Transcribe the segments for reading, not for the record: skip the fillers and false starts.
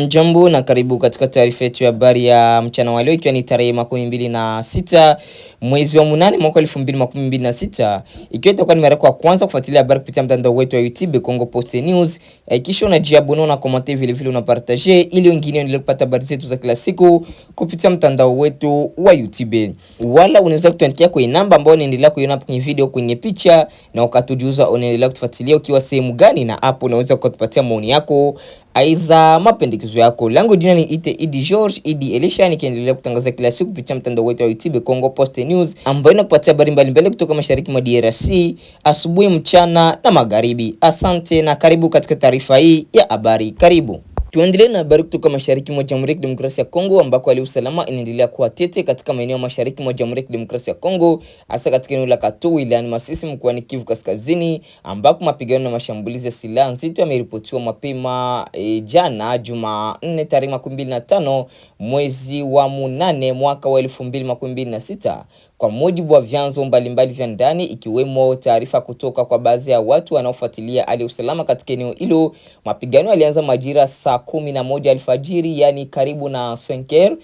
Jambo na karibu katika taarifa yetu ya habari ya mchana wa leo, ikiwa ni tarehe 26 mwezi wa 8 mwaka 2026, ikiwa itakuwa ni mara ya kwanza kufuatilia habari kupitia mtandao wetu wa YouTube Congo Post News. Kisha unajiabone na comment vile vile una partager ili wengine waendelee kupata habari zetu za kila siku kupitia mtandao wetu wa YouTube. Wala unaweza kutuandikia kwenye namba ambayo unaendelea kuiona kwenye video, kwenye picha, na ukatujuza unaendelea kutufuatilia ukiwa sehemu gani, na hapo unaweza kutupatia maoni yako aiza mapendekezo yako. Langu jina ni Idi George Idi Elisha, nikiendelea kutangaza kila siku kupitia mtandao wetu wa YouTube Congo Post News, ambayo inakupatia habari mbalimbali kutoka mashariki mwa DRC, asubuhi, mchana na magharibi. Asante na karibu katika taarifa hii ya habari. Karibu tuendelee na habari kutoka mashariki mwa Jamhuri ya Kidemokrasia ya Kongo, ambako hali usalama inaendelea kuwa tete katika maeneo mashariki mwa Jamhuri ya Kidemokrasia ya Kongo, hasa katika eneo la Katoi wilayani Masisi mkoani Kivu Kaskazini, ambako mapigano na mashambulizi ya silaha nzito yameripotiwa mapema jana Jumanne tarehe 25 mwezi wa 8 mwaka wa 2026. Kwa mujibu wa vyanzo mbalimbali vya ndani, ikiwemo taarifa kutoka kwa baadhi ya watu wanaofuatilia hali ya usalama katika eneo hilo, mapigano yalianza majira saa 11 alfajiri, yani karibu na 5h.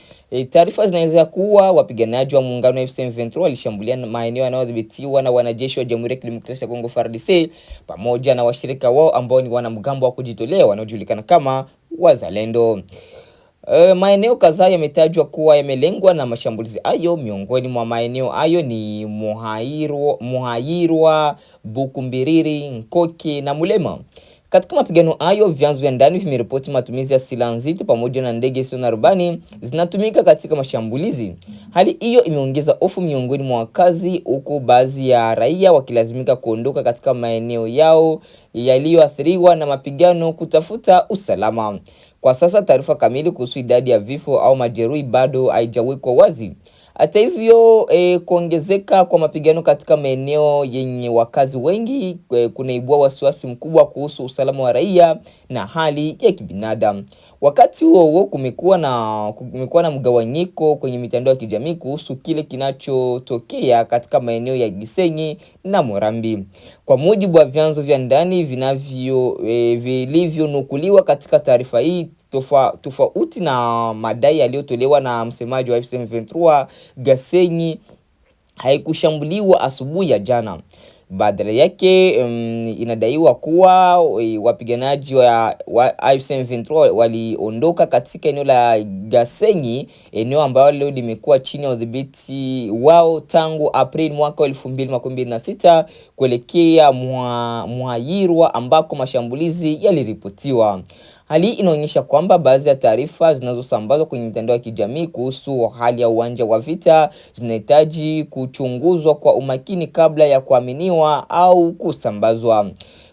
Taarifa zinaeleza kuwa wapiganaji wa muungano wa M23 walishambulia maeneo yanayodhibitiwa na wanajeshi wa Jamhuri ya Kidemokrasia ya Kongo FARDC pamoja na washirika wao ambao ni wanamgambo wa kujitolea wanaojulikana kama Wazalendo. Maeneo kadhaa yametajwa kuwa yamelengwa na mashambulizi hayo. Miongoni mwa maeneo hayo ni Muhairwa, Bukumbiriri, Nkoki na Mulema. Katika mapigano hayo, vyanzo vya ndani vimeripoti matumizi ya silaha nzito pamoja na ndege zisizo na rubani zinatumika katika mashambulizi. Hali hiyo imeongeza hofu miongoni mwa wakazi, huku baadhi ya raia wakilazimika kuondoka katika maeneo yao yaliyoathiriwa na mapigano kutafuta usalama. Kwa sasa taarifa kamili kuhusu idadi ya vifo au majeruhi bado haijawekwa wazi. Hata hivyo, kuongezeka kwa mapigano katika maeneo yenye wakazi wengi kunaibua wasiwasi mkubwa kuhusu usalama wa raia na hali ya kibinadamu. Wakati huo kumekuwa na mgawanyiko kwenye mitandao ya kijamii kuhusu kile kinachotokea katika maeneo ya Gisenyi na Morambi. Kwa mujibu wa vyanzo vya ndani vilivyonukuliwa katika taarifa hii, tofauti na madai yaliyotolewa na msemaji wa M23, Gisenyi haikushambuliwa asubuhi ya jana. Badala yake inadaiwa kuwa wapiganaji wa M23 waliondoka katika eneo la Gisenyi, eneo ambalo limekuwa chini ya udhibiti wao tangu Aprili mwaka 2026 kuelekea Muhairwa ambako mashambulizi yaliripotiwa. Hali inaonyesha kwamba baadhi ya taarifa zinazosambazwa kwenye mitandao ya kijamii kuhusu hali ya uwanja wa vita zinahitaji kuchunguzwa kwa umakini kabla ya kuaminiwa au kusambazwa.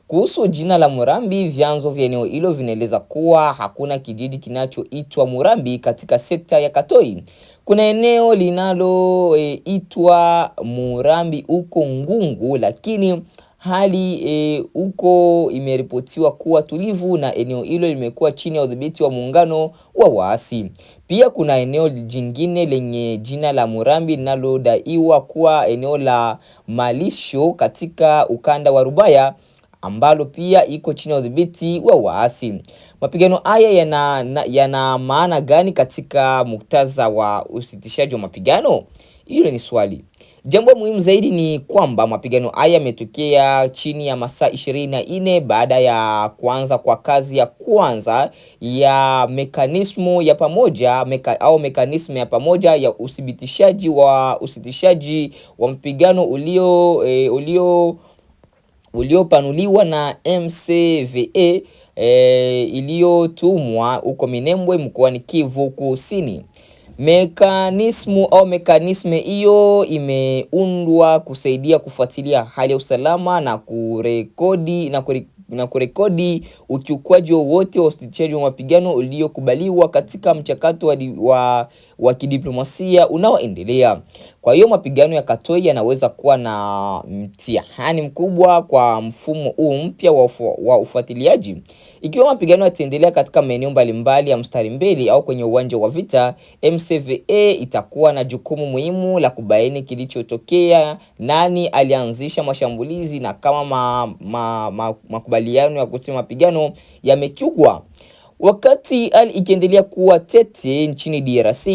Kuhusu jina la Murambi, vyanzo vya eneo hilo vinaeleza kuwa hakuna kijiji kinachoitwa Murambi katika sekta ya Katoi. Kuna eneo linaloitwa Murambi huko Ngungu, lakini hali huko imeripotiwa kuwa tulivu na eneo hilo limekuwa chini ya udhibiti wa muungano wa waasi. Pia kuna eneo jingine lenye jina la Murambi linalodaiwa kuwa eneo la malisho katika ukanda wa Rubaya, ambalo pia iko chini ya udhibiti wa waasi. Mapigano haya yana maana gani katika muktadha wa usitishaji wa mapigano? Hilo ni swali. Jambo muhimu zaidi ni kwamba mapigano haya yametokea chini ya masaa 24 baada ya kuanza kwa kazi ya kwanza ya mekanismu ya pamoja mekanismu ya pamoja ya usitishaji wa mapigano uliopanuliwa na MCVA iliyotumwa huko Minembwe mkoani Kivu Kusini. Mekanisme hiyo imeundwa kusaidia kufuatilia hali ya usalama na kurekodi ukiukwaji wowote wa usitishaji wa mapigano uliokubaliwa katika mchakato wa kidiplomasia unaoendelea. Kwa hiyo mapigano ya Katoi yanaweza kuwa na mtihani mkubwa kwa mfumo huu mpya wa ufuatiliaji. Ikiwa mapigano yataendelea katika maeneo mbalimbali ya mstari mbele au kwenye uwanja wa vita, MCVA itakuwa na jukumu muhimu la kubaini kilichotokea, nani alianzisha mashambulizi, na kama makubaliano ya kusitisha mapigano yamekiukwa. Wakati hali ikiendelea kuwa tete nchini DRC,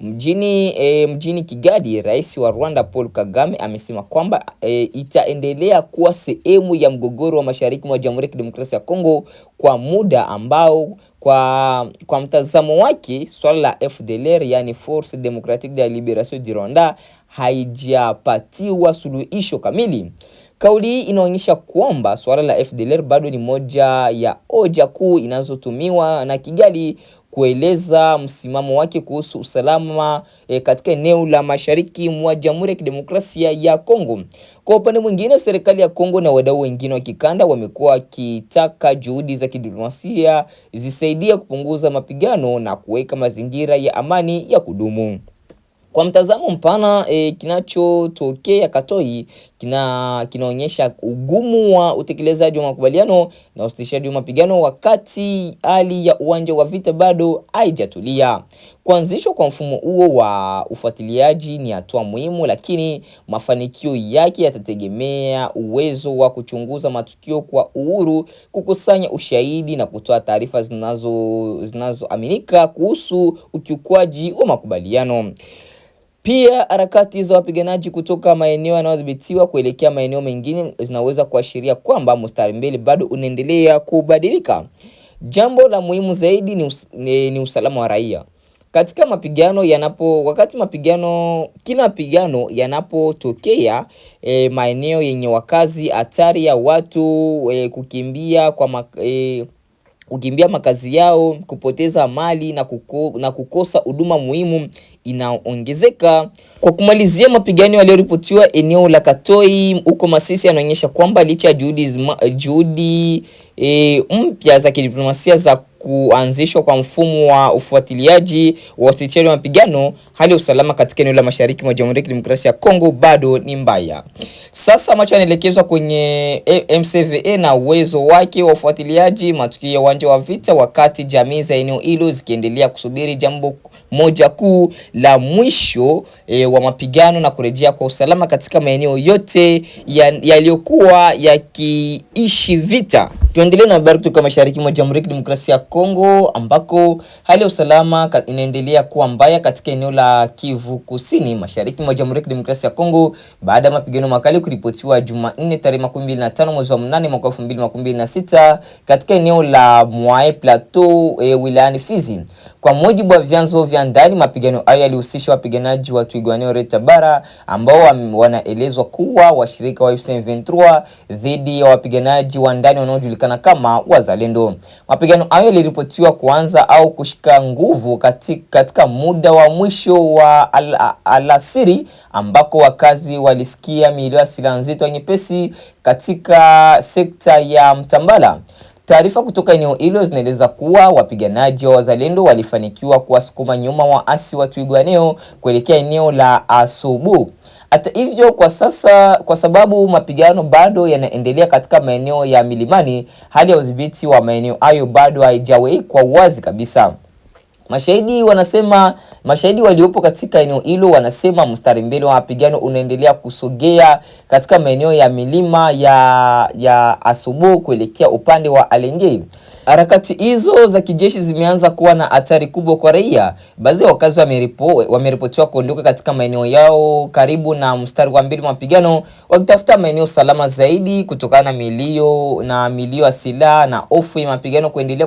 mjini Kigali, rais wa Rwanda Paul Kagame amesema kwamba itaendelea kuwa sehemu ya mgogoro wa mashariki mwa Jamhuri ya Kidemokrasia ya Kongo kwa muda ambao kwa mtazamo wake swala la FDLR, yani Force Democratique de la Liberation du Rwanda, haijapatiwa suluhisho kamili. Kauli hii inaonyesha kwamba swala la FDLR bado ni moja ya hoja kuu inazotumiwa na Kigali kueleza msimamo wake kuhusu usalama katika eneo la mashariki mwa Jamhuri ya Kidemokrasia ya Kongo. Kwa upande mwingine, serikali ya Kongo na wadau wengine wa kikanda wamekuwa wakitaka juhudi za kidiplomasia zisaidia kupunguza mapigano na kuweka mazingira ya amani ya kudumu. Kwa mtazamo mpana, kinachotokea Katoi kinaonyesha ugumu wa utekelezaji wa makubaliano na usitishaji wa mapigano wakati hali ya uwanja wa vita bado haijatulia. Kuanzishwa kwa mfumo huo wa ufuatiliaji ni hatua muhimu, lakini mafanikio yake yatategemea uwezo wa kuchunguza matukio kwa uhuru, kukusanya ushahidi na kutoa taarifa zinazoaminika kuhusu ukiukwaji wa makubaliano. Pia harakati za wapiganaji kutoka maeneo yanayodhibitiwa kuelekea maeneo mengine zinaweza kuashiria kwamba mstari mbele bado unaendelea kubadilika. Jambo la muhimu zaidi ni usalama wa raia. Katika mapigano kila mapigano yanapotokea maeneo yenye wakazi, hatari ya watu kukimbia makazi yao, kupoteza mali na kukosa huduma muhimu inaongezeka. Kwa kumalizia, mapigano yaliyoripotiwa eneo la Katoi huko Masisi yanaonyesha kwamba licha ya juhudi mpya za kidiplomasia za kuanzishwa kwa mfumo wa ufuatiliaji wa usitishaji wa mapigano, hali ya usalama katika eneo la mashariki mwa Jamhuri ya Kidemokrasia ya Kongo bado ni mbaya. Sasa macho yanaelekezwa kwenye MCVA na uwezo wake wa ufuatiliaji matukio ya uwanja wa vita, wakati jamii za eneo hilo zikiendelea kusubiri jambo moja kuu la mwisho wa mapigano na kurejea kwa usalama katika maeneo yote yaliyokuwa yakiishi vita. Tuendelee na habari kutoka mashariki mwa Jamhuri ya Kidemokrasia ya Kongo, ambako hali ya usalama inaendelea kuwa mbaya katika eneo la Kivu Kusini mashariki mwa Jamhuri ya Kidemokrasia ya Kongo baada ya mapigano makali kuripotiwa Jumanne tarehe 25 mwezi wa 8 mwaka 2026 katika eneo la Mwae Plateau wilayani Fizi. Kwa mujibu wa vyanzo vya ndani, mapigano hayo yalihusisha wapiganaji wa Twirwaneho Red Tabara ambao wanaelezwa kuwa washirika wa M23 dhidi ya wapiganaji wa ndani wanaojulikana kama Wazalendo. Mapigano hayo yaliripotiwa kuanza au kushika nguvu katika muda wa mwisho wa alasiri, ambako wakazi walisikia milio ya silaha nzito nyepesi katika sekta ya Mtambala. Taarifa kutoka eneo hilo zinaeleza kuwa wapiganaji wa Wazalendo walifanikiwa kuwasukuma nyuma waasi wa Twirwaneho kuelekea eneo la Asubu. Hata hivyo, kwa sababu mapigano bado yanaendelea katika maeneo ya milimani, hali ya udhibiti wa maeneo hayo bado haijawekwa wazi kabisa. Mashahidi waliopo katika eneo hilo wanasema mstari mbele wa mapigano unaendelea kusogea katika maeneo ya milima ya Asubu kuelekea upande wa Alenge. Harakati hizo za kijeshi zimeanza kuwa na hatari kubwa kwa raia. Baadhi ya wakazi wameripotiwa kuondoka katika maeneo yao karibu na mstari wa mbele wa mapigano wakitafuta maeneo salama zaidi kutokana na milio ya silaha na hofu ya mapigano kuendelea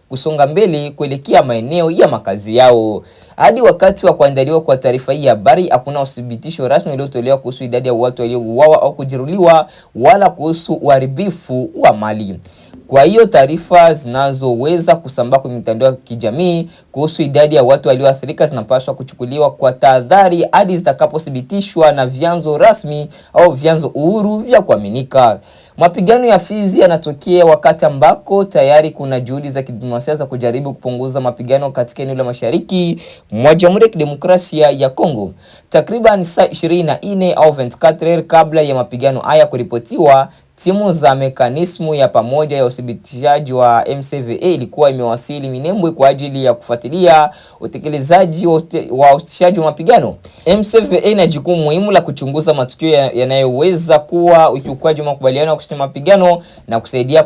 kusonga mbele kuelekea maeneo ya makazi yao. Hadi wakati wa kuandaliwa kwa taarifa hii ya habari, hakuna uthibitisho rasmi uliotolewa kuhusu idadi ya watu waliouawa au kujeruhiwa wala kuhusu uharibifu wa mali. Kwa hiyo taarifa zinazoweza kusambaa kwenye mitandao ya kijamii kuhusu idadi ya watu walioathirika zinapaswa kuchukuliwa kwa tahadhari hadi zitakapothibitishwa na vyanzo rasmi au vyanzo uhuru vya kuaminika. Mapigano ya Fizi yanatokea wakati ambako tayari kuna juhudi za kidiplomasia za kujaribu kupunguza mapigano katika eneo la mashariki mwa Jamhuri ya Kidemokrasia ya Kongo. Takriban saa 24 au 24 kabla ya mapigano haya kuripotiwa, timu za mekanismu ya pamoja ya uthibitishaji wa MCVA ilikuwa imewasili Minembwe kwa ajili ya kufuatilia utekelezaji wa usitishaji wa mapigano. MCVA ina jukumu muhimu la kuchunguza matukio yanayoweza kuwa ukiukwaji wa makubaliano ya kusitisha mapigano na kusaidia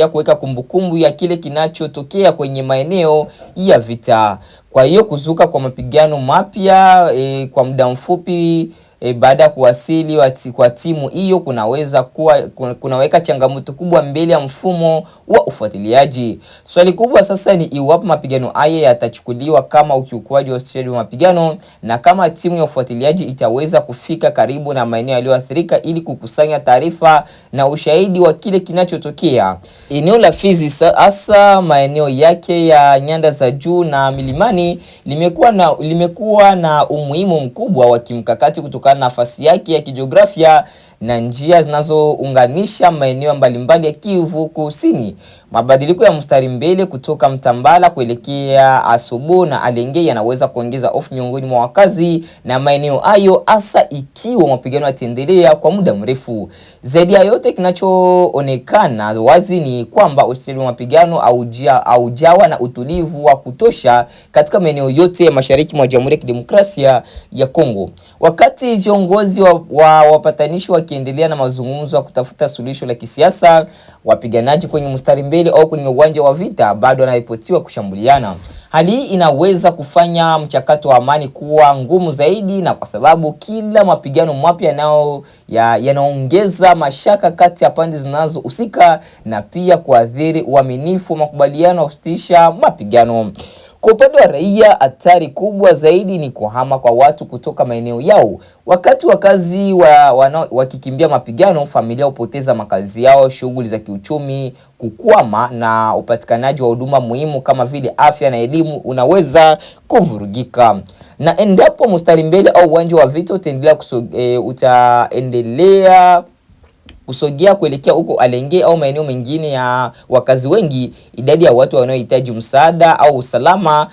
kuweka kumbukumbu ya kile kinachotokea kwenye maeneo ya vita. Kwa hiyo kuzuka kwa mapigano mapya kwa muda mfupi baada ya kuwasili kwa timu hiyo kunaweka changamoto kubwa mbele ya mfumo wa ufuatiliaji. Swali kubwa sasa ni iwapo mapigano haya yatachukuliwa kama ukiukwaji wa usitishaji wa mapigano na kama timu ya ufuatiliaji itaweza kufika karibu na maeneo yaliyoathirika ili kukusanya taarifa na ushahidi wa kile kinachotokea. Eneo la Fizi hasa maeneo yake ya nyanda za juu na milimani limekuwa na umuhimu mkubwa wa kimkakati kutokana na nafasi yake ya kijiografia na njia zinazounganisha maeneo mbalimbali ya Kivu Kusini. Mabadiliko ya mstari mbele kutoka Mtambala kuelekea Asobo na Alenge yanaweza kuongeza hofu miongoni mwa wakazi na maeneo hayo, hasa ikiwa mapigano yataendelea kwa muda mrefu. Zaidi ya yote, kinachoonekana wazi ni kwamba usitishaji wa mapigano haujawa na utulivu wa kutosha katika maeneo yote ya mashariki mwa Jamhuri ya Kidemokrasia ya Kongo. Wakati viongozi wa wapatanishi wakiendelea na mazungumzo ya kutafuta suluhisho la kisiasa, wapiganaji kwenye mstari mbele au kwenye uwanja wa vita bado wanaripotiwa kushambuliana. Hali hii inaweza kufanya mchakato wa amani kuwa ngumu zaidi, na kwa sababu kila mapigano mapya yanaongeza mashaka kati ya pande zinazohusika na pia kuathiri uaminifu wa makubaliano ya kusitisha mapigano. Kwa upande wa raia, hatari kubwa zaidi ni kuhama kwa watu kutoka maeneo yao. Wakati wakazi wakikimbia mapigano, familia hupoteza makazi yao, shughuli za kiuchumi kukwama na upatikanaji wa huduma muhimu kama vile afya na elimu unaweza kuvurugika. Na endapo mstari mbele au uwanja wa vita utaendelea kusogea kuelekea huko Alenge au maeneo mengine ya wakazi wengi, idadi ya watu wanaohitaji msaada au usalama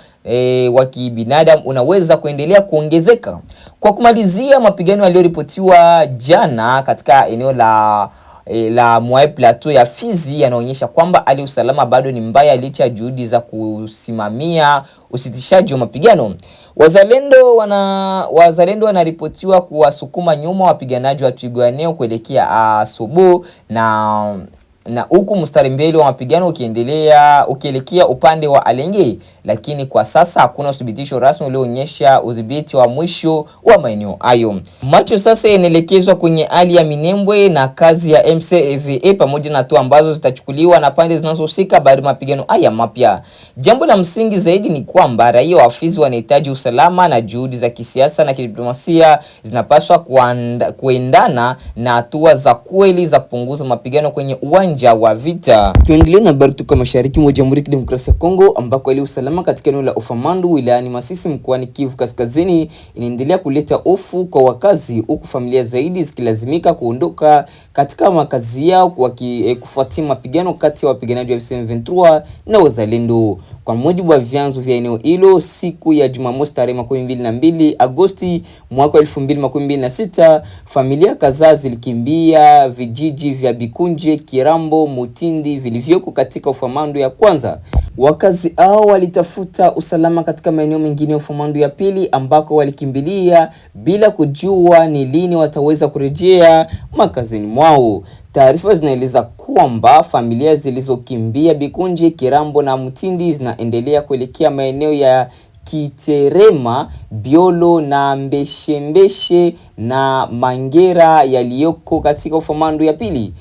wa kibinadamu unaweza kuendelea kuongezeka. Kwa kumalizia, mapigano yaliyoripotiwa jana katika eneo la Mwae Plateau ya Fizi yanaonyesha kwamba hali usalama bado ni mbaya licha ya juhudi za kusimamia usitishaji wa mapigano. Wazalendo wanaripotiwa kuwasukuma nyuma wapiganaji wa Twirwaneho kuelekea Asobo na huku mstari mbele wa mapigano ukielekea upande wa Alenge, lakini kwa sasa hakuna uthibitisho rasmi ulioonyesha udhibiti wa mwisho wa maeneo hayo. Macho sasa yanaelekezwa kwenye hali ya Minembwe na kazi ya MCVA pamoja na hatua ambazo zitachukuliwa na pande zinazohusika baada ya mapigano haya mapya. Jambo la msingi zaidi ni kwamba raia wa Fizi wanahitaji usalama na juhudi za kisiasa na kidiplomasia zinapaswa kuendana na hatua za kweli za kupunguza mapigano kwenye uwanja wa vita. Tuendelee na habari kutoka mashariki mwa Jamhuri ya Kidemokrasia ya Kongo ambako hali usalama katika eneo la Ufamandu wilayani Masisi mkoani Kivu Kaskazini inaendelea kuleta hofu kwa wakazi, huku familia zaidi zikilazimika kuondoka katika makazi yao kufuatia mapigano kati ya wapiganaji wa M23 na wazalendo. Kwa mujibu wa vyanzo vya eneo hilo, siku ya Jumamosi tarehe 22 Agosti mwaka 2026, familia kadhaa zilikimbia vijiji vya Bikunje, Kirambo, Mutindi vilivyoko katika Ufamandu ya kwanza. Wakazi hao walitafuta usalama katika maeneo mengine ya Ufamandu ya pili ambako walikimbilia bila kujua ni lini wataweza kurejea makazini mwao. Taarifa zinaeleza kwamba familia zilizokimbia Bikunje, Kirambo na Mutindi zinaendelea kuelekea maeneo ya Kiterema, Biolo na Mbeshembeshe na Mangera yaliyoko katika Ufamandu ya pili.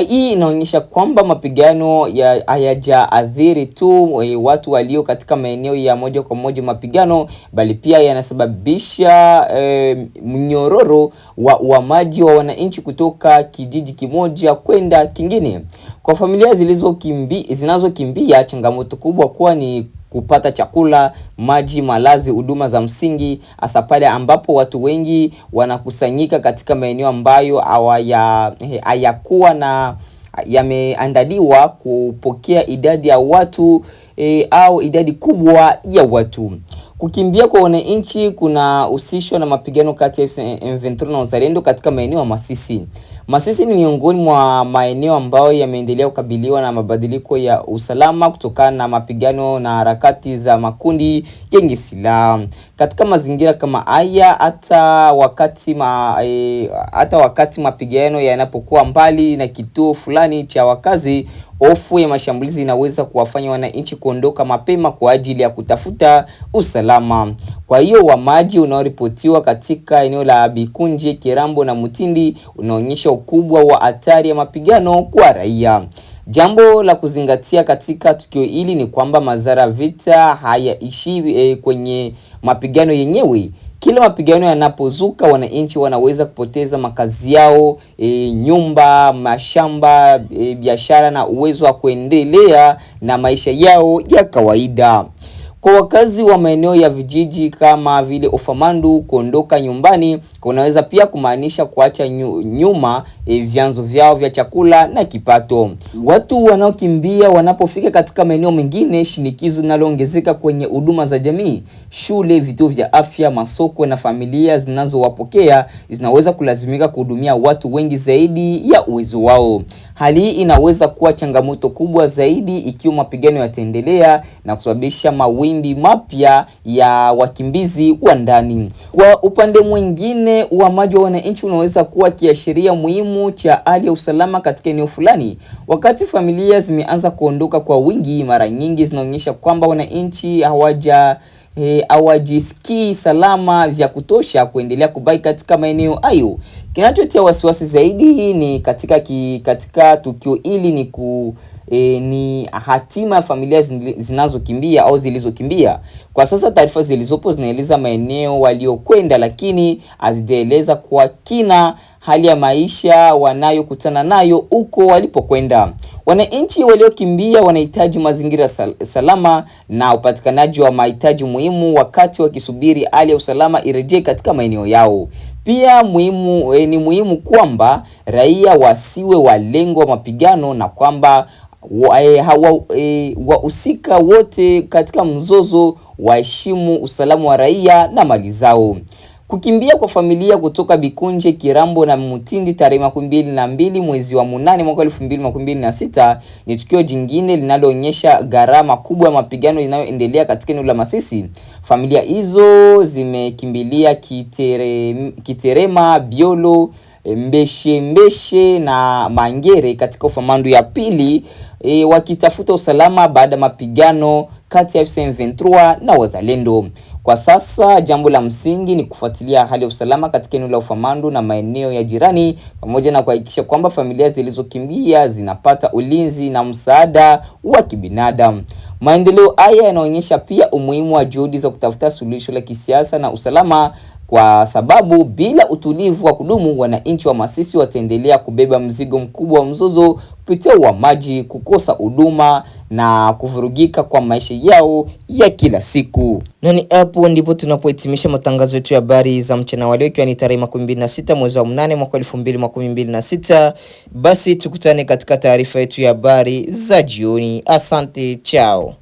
Hii inaonyesha kwamba mapigano hayajaathiri tu watu walio katika maeneo ya moja kwa moja mapigano, bali pia yanasababisha mnyororo wa maji wa wananchi kutoka kijiji kimoja kwenda kingine. Kwa familia zinazokimbia, changamoto kubwa kwa ni kupata chakula, maji, malazi, huduma za msingi, hasa pale ambapo watu wengi wanakusanyika katika maeneo ambayo hayakuwa na yameandaliwa kupokea idadi ya watu au idadi kubwa ya watu. Kukimbia kwa wananchi kuna husishwa na mapigano kati ya M23 na Wazalendo katika maeneo ya Masisi. Masisi ni miongoni mwa maeneo ambayo yameendelea kukabiliwa na mabadiliko ya usalama kutokana na mapigano na harakati za makundi yenye silaha. Katika mazingira kama haya, hata wakati mapigano yanapokuwa mbali na kituo fulani cha wakazi, hofu ya mashambulizi inaweza kuwafanya wananchi kuondoka mapema kwa ajili ya kutafuta usalama. Kwa hiyo uhamaji unaoripotiwa katika eneo la Bikunje, Kirambo na Mutindi unaonyesha ukubwa wa hatari ya mapigano kwa raia. Jambo la kuzingatia katika tukio hili ni kwamba madhara vita hayaishi kwenye mapigano yenyewe. Kila mapigano yanapozuka, wananchi wanaweza kupoteza makazi yao, nyumba, mashamba, biashara na uwezo wa kuendelea na maisha yao ya kawaida. Kwa wakazi wa maeneo ya vijiji kama vile Ofamandu, kuondoka nyumbani kunaweza pia kumaanisha kuacha nyuma vyanzo vyao vya chakula na kipato. Watu wanaokimbia wanapofika katika maeneo mengine, shinikizo linaloongezeka kwenye huduma za jamii, shule, vituo vya afya, masoko na familia zinazowapokea zinaweza kulazimika kuhudumia watu wengi zaidi ya uwezo wao. Hali hii inaweza kuwa changamoto kubwa zaidi ikiwa mapigano yataendelea na kusababisha mawimbi mapya ya wakimbizi wa ndani. Kwa upande mwingine, uhamaji wa wananchi unaweza kuwa kiashiria muhimu cha hali ya usalama katika eneo fulani. Wakati familia zimeanza kuondoka kwa wingi, mara nyingi zinaonyesha kwamba wananchi hawajisikii salama vya kutosha kuendelea kubaki katika maeneo hayo. Kinachotia wasiwasi zaidi ni katika tukio hili ni hatima ya familia zinazokimbia au zilizokimbia. Kwa sasa taarifa zilizopo zinaeleza maeneo waliokwenda, lakini hazijaeleza kwa kina hali ya maisha wanayokutana nayo huko walipokwenda. Wananchi waliokimbia wanahitaji mazingira salama na upatikanaji wa mahitaji muhimu wakati wakisubiri hali ya usalama irejee katika maeneo yao. Pia ni muhimu kwamba raia wasiwe walengo wa mapigano na kwamba wahusika wote katika mzozo waheshimu usalama wa raia na mali zao. Kukimbia kwa familia kutoka Bikunje, Kirambo na Mutindi tarehe 22 mwezi wa 8 mwaka 2026 ni tukio jingine linaloonyesha gharama kubwa ya mapigano inayoendelea katika eneo la Masisi. Familia hizo zimekimbilia Kiterema, Biolo, Mbeshe na Mangere katika Ofamandu ya pili, wakitafuta usalama baada ya mapigano kati ya M23 na Wazalendo. Kwa sasa jambo la msingi ni kufuatilia hali ya usalama katika eneo la Ofamandu na maeneo ya jirani, pamoja na kuhakikisha kwamba familia zilizokimbia zinapata ulinzi na msaada wa kibinadamu. Maendeleo haya yanaonyesha pia umuhimu wa juhudi za kutafuta suluhisho la kisiasa na usalama, kwa sababu bila utulivu wa kudumu, wananchi wa Masisi wataendelea kubeba mzigo mkubwa wa mzozo kupitia uhamaji, kukosa huduma na kuvurugika kwa maisha yao ya kila siku. Na ni hapo ndipo tunapohitimisha matangazo yetu ya habari za mchana wa leo, ikiwa ni tarehe 26 mwezi wa 8 mwaka 2026. Basi tukutane katika taarifa yetu ya habari za jioni. Asante, chao.